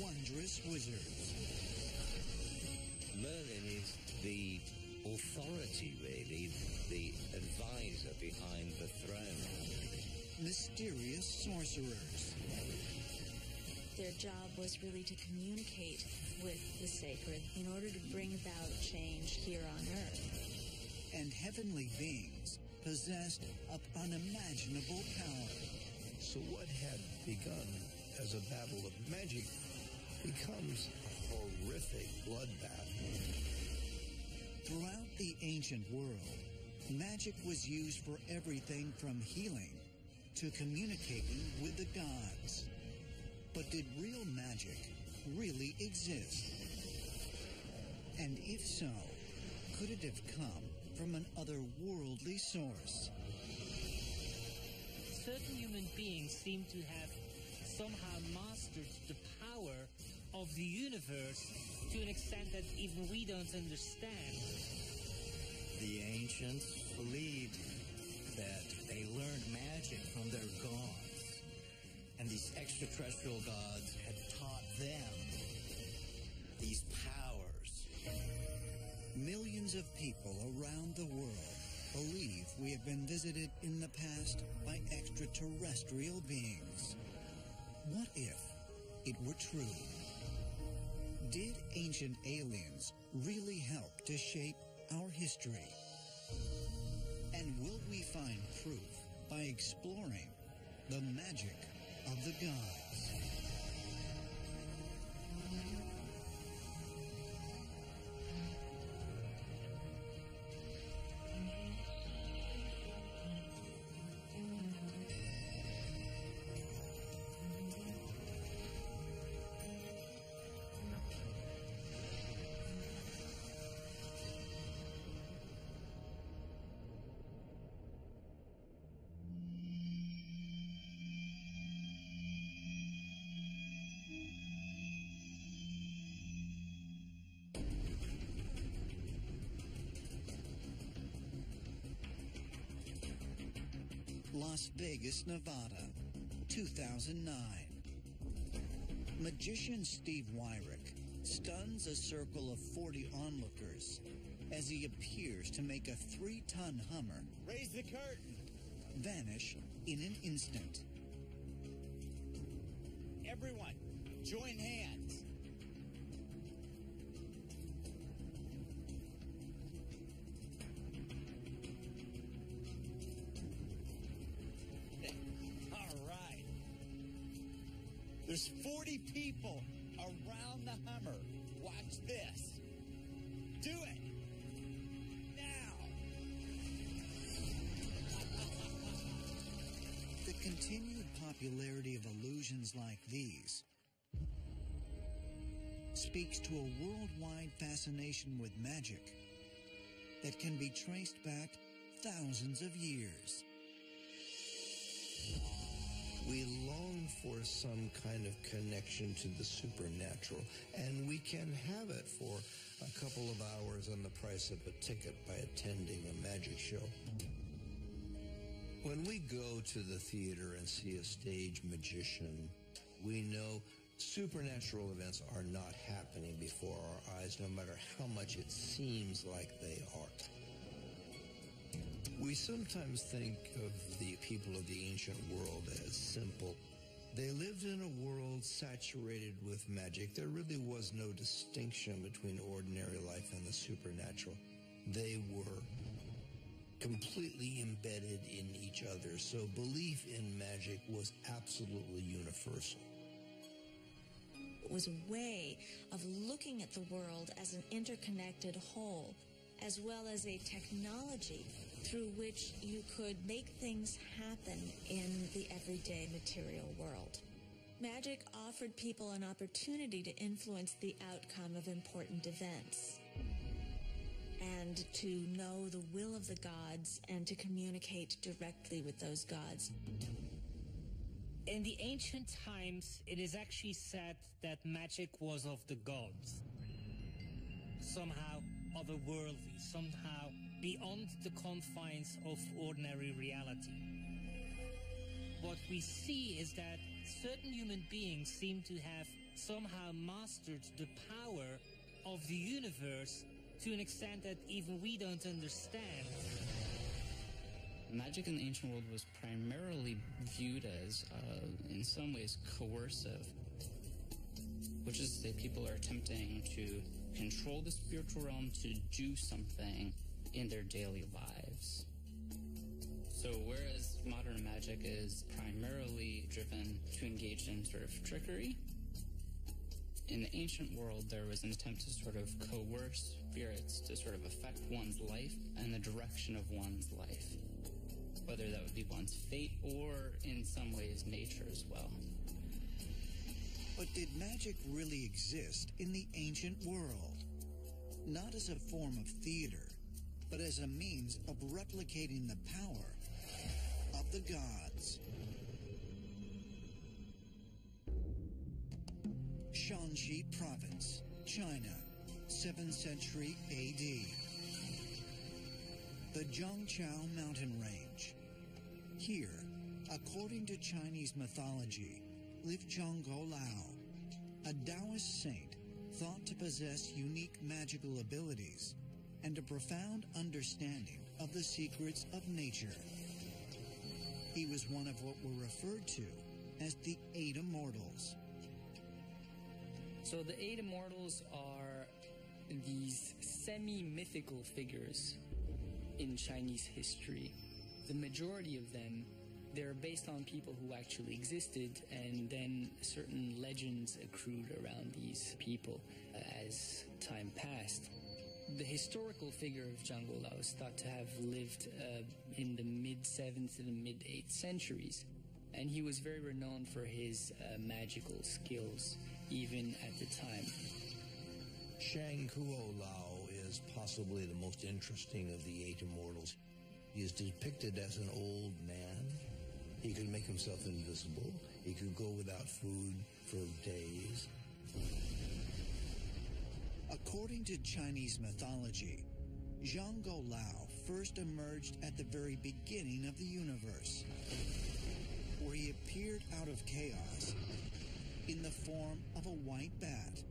wondrous wizards. Merlin is the authority, really, the advisor behind the throne. Mysterious sorcerers. Their job was really to communicate with the sacred in order to bring about change here on Earth. And heavenly beings possessed of unimaginable power. So what had begun as a battle of magic becomes a horrific bloodbath. Throughout the ancient world, magic was used for everything from healing to communicating with the gods. But did real magic really exist? And if so, could it have come from an otherworldly source? Certain human beings seem to have somehow mastered the power of the universe to an extent that even we don't understand. The ancients believed that they learned magic from their gods, and these extraterrestrial gods had taught them these powers. Millions of people around the world believe we have been visited in the past by extraterrestrial beings. What if it were true? Did ancient aliens really help to shape our history? And will we find proof by exploring the magic of the gods? Las Vegas, Nevada, 2009. Magician Steve Wyrick stuns a circle of 40 onlookers as he appears to make a 3-ton Hummer raise the curtain, vanish in an instant. Everyone, join hands. There's 40 people around the Hummer. Watch this. Do it. Now. The continued popularity of illusions like these speaks to a worldwide fascination with magic that can be traced back thousands of years. We long for some kind of connection to the supernatural, and we can have it for a couple of hours on the price of a ticket by attending a magic show. When we go to the theater and see a stage magician, we know supernatural events are not happening before our eyes, no matter how much it seems like they are. We sometimes think of the people of the ancient world as simple. They lived in a world saturated with magic. There really was no distinction between ordinary life and the supernatural. They were completely embedded in each other, so belief in magic was absolutely universal. It was a way of looking at the world as an interconnected whole, as well as a technology through which you could make things happen in the everyday material world. Magic offered people an opportunity to influence the outcome of important events and to know the will of the gods and to communicate directly with those gods. In the ancient times, it is actually said that magic was of the gods. Somehow otherworldly, somehow beyond the confines of ordinary reality. What we see is that certain human beings seem to have somehow mastered the power of the universe to an extent that even we don't understand. Magic in the ancient world was primarily viewed as, in some ways, coercive, which is to say people are attempting to control the spiritual realm to do something in their daily lives. So whereas modern magic is primarily driven to engage in sort of trickery, in the ancient world there was an attempt to sort of coerce spirits to sort of affect one's life and the direction of one's life, whether that would be one's fate or in some ways nature as well. But did magic really exist in the ancient world? Not as a form of theater, but as a means of replicating the power of the gods. Shanxi Province, China, 7th century A.D. The Zhangqiao mountain range. Here, according to Chinese mythology, lived Zhang Lao, a Taoist saint thought to possess unique magical abilities and a profound understanding of the secrets of nature. He was one of what were referred to as the Eight Immortals. So the Eight Immortals are these semi-mythical figures in Chinese history. The majority of them, they're based on people who actually existed, and then certain legends accrued around these people as time passed. The historical figure of Zhang Lao is thought to have lived in the mid-7th to the mid-8th centuries, and he was very renowned for his magical skills, even at the time. Shang Kuo Lao is possibly the most interesting of the Eight Immortals. He is depicted as an old man. He could make himself invisible. He could go without food for days. According to Chinese mythology, Zhang Lao first emerged at the very beginning of the universe, where he appeared out of chaos in the form of a white bat.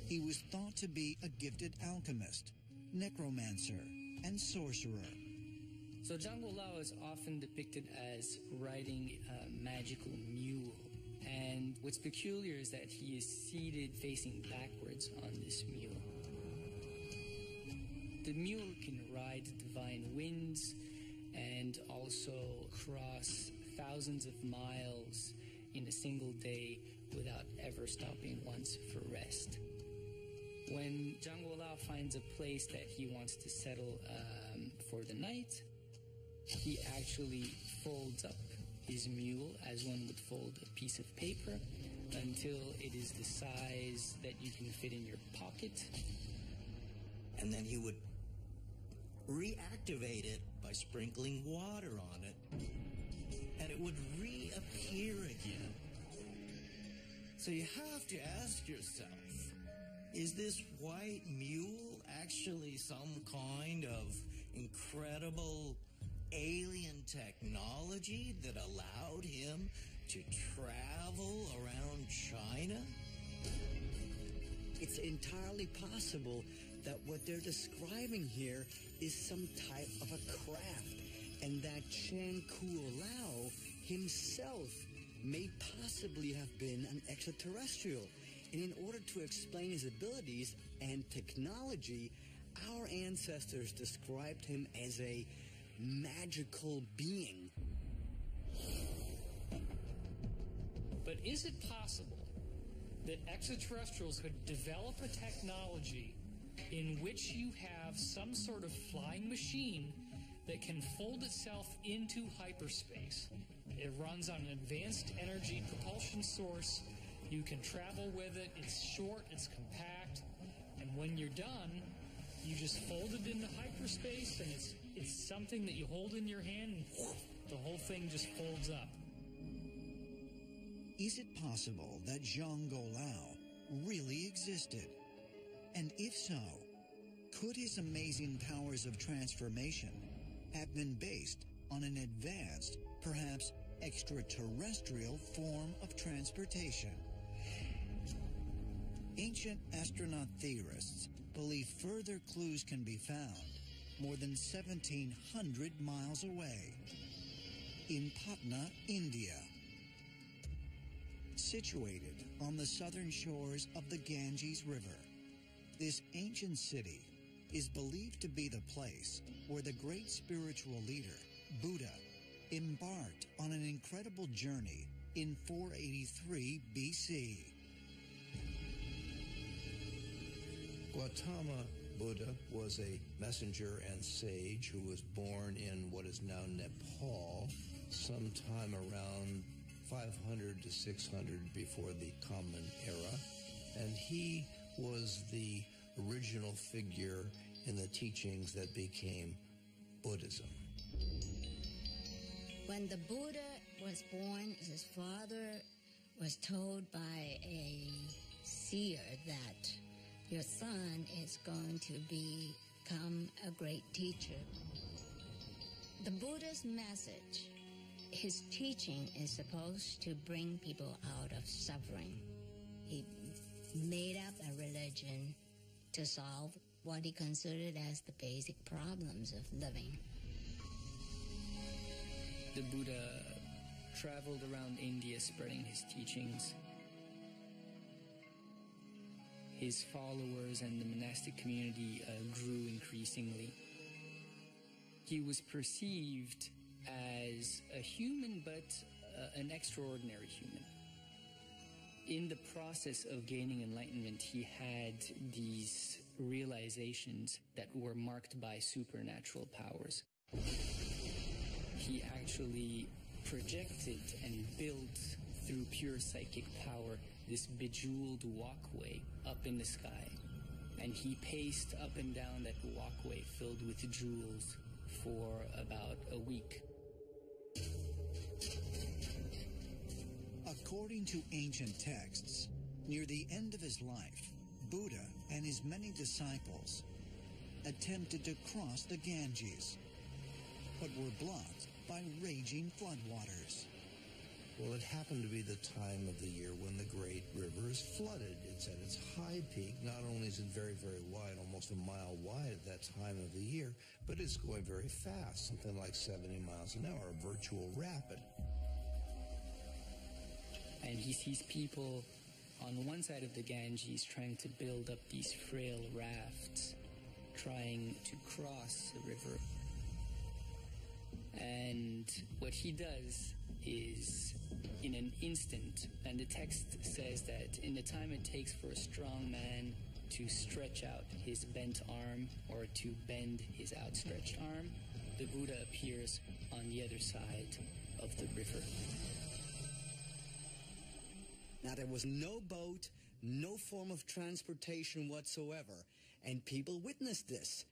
He was thought to be a gifted alchemist, necromancer, and sorcerer. So Zhang Lao is often depicted as riding a magical mule. And what's peculiar is that he is seated facing backwards on this mule. The mule can ride divine winds and also cross thousands of miles in a single day without ever stopping once for rest. When Zhang Lao finds a place that he wants to settle for the night, he actually folds up his mule as one would fold a piece of paper until it is the size that you can fit in your pocket. And then he would reactivate it by sprinkling water on it, and it would reappear again. So you have to ask yourself, is this white mule actually some kind of incredible alien technology that allowed him to travel around China? It's entirely possible that what they're describing here is some type of a craft, and that Shang Kuo Lao himself may possibly have been an extraterrestrial. And in order to explain his abilities and technology, our ancestors described him as a magical being. But is it possible that extraterrestrials could develop a technology in which you have some sort of flying machine that can fold itself into hyperspace? It runs on an advanced energy propulsion source. You can travel with it. It's short, it's compact, and when you're done, you just fold it into hyperspace, and it's something that you hold in your hand, and the whole thing just folds up. Is it possible that Zhang Lao really existed? And if so, could his amazing powers of transformation have been based on an advanced perhaps extraterrestrial form of transportation. Ancient astronaut theorists believe further clues can be found more than 1,700 miles away in Patna, India. Situated on the southern shores of the Ganges River, this ancient city is believed to be the place where the great spiritual leader, Buddha, embarked on an incredible journey in 483 BC. Gautama Buddha was a messenger and sage who was born in what is now Nepal sometime around 500 to 600 before the Common Era, and he was the original figure in the teachings that became Buddhism. When the Buddha was born, his father was told by a seer that your son is going to become a great teacher. The Buddha's message, his teaching, is supposed to bring people out of suffering. He made up a religion to solve what he considered as the basic problems of living. The Buddha traveled around India spreading his teachings. His followers and the monastic community grew increasingly. He was perceived as a human, but an extraordinary human. In the process of gaining enlightenment, he had these realizations that were marked by supernatural powers. He actually projected and built through pure psychic power this bejeweled walkway up in the sky. And he paced up and down that walkway filled with jewels for about a week. According to ancient texts, near the end of his life, Buddha and his many disciples attempted to cross the Ganges, but were blocked by raging floodwaters. Well, it happened to be the time of the year when the great river is flooded. It's at its high peak. Not only is it very, very wide, almost a mile wide at that time of the year, but it's going very fast, something like 70 miles an hour, a virtual rapid. And he sees people on one side of the Ganges trying to build up these frail rafts, trying to cross the river. And what he does is, in an instant, and the text says that in the time it takes for a strong man to stretch out his bent arm or to bend his outstretched arm, the Buddha appears on the other side of the river. Now, there was no boat, no form of transportation whatsoever, and people witnessed this.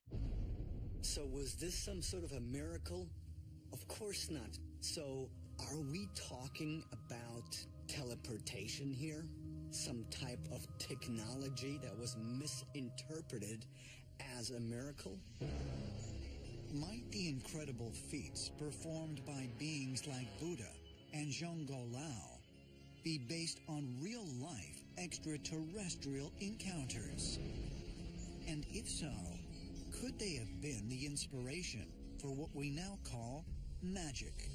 So was this some sort of a miracle? Of course not. So are we talking about teleportation here? Some type of technology that was misinterpreted as a miracle? Might the incredible feats performed by beings like Buddha and Zhongguo Lao be based on real-life extraterrestrial encounters? And if so, could they have been the inspiration for what we now call magic?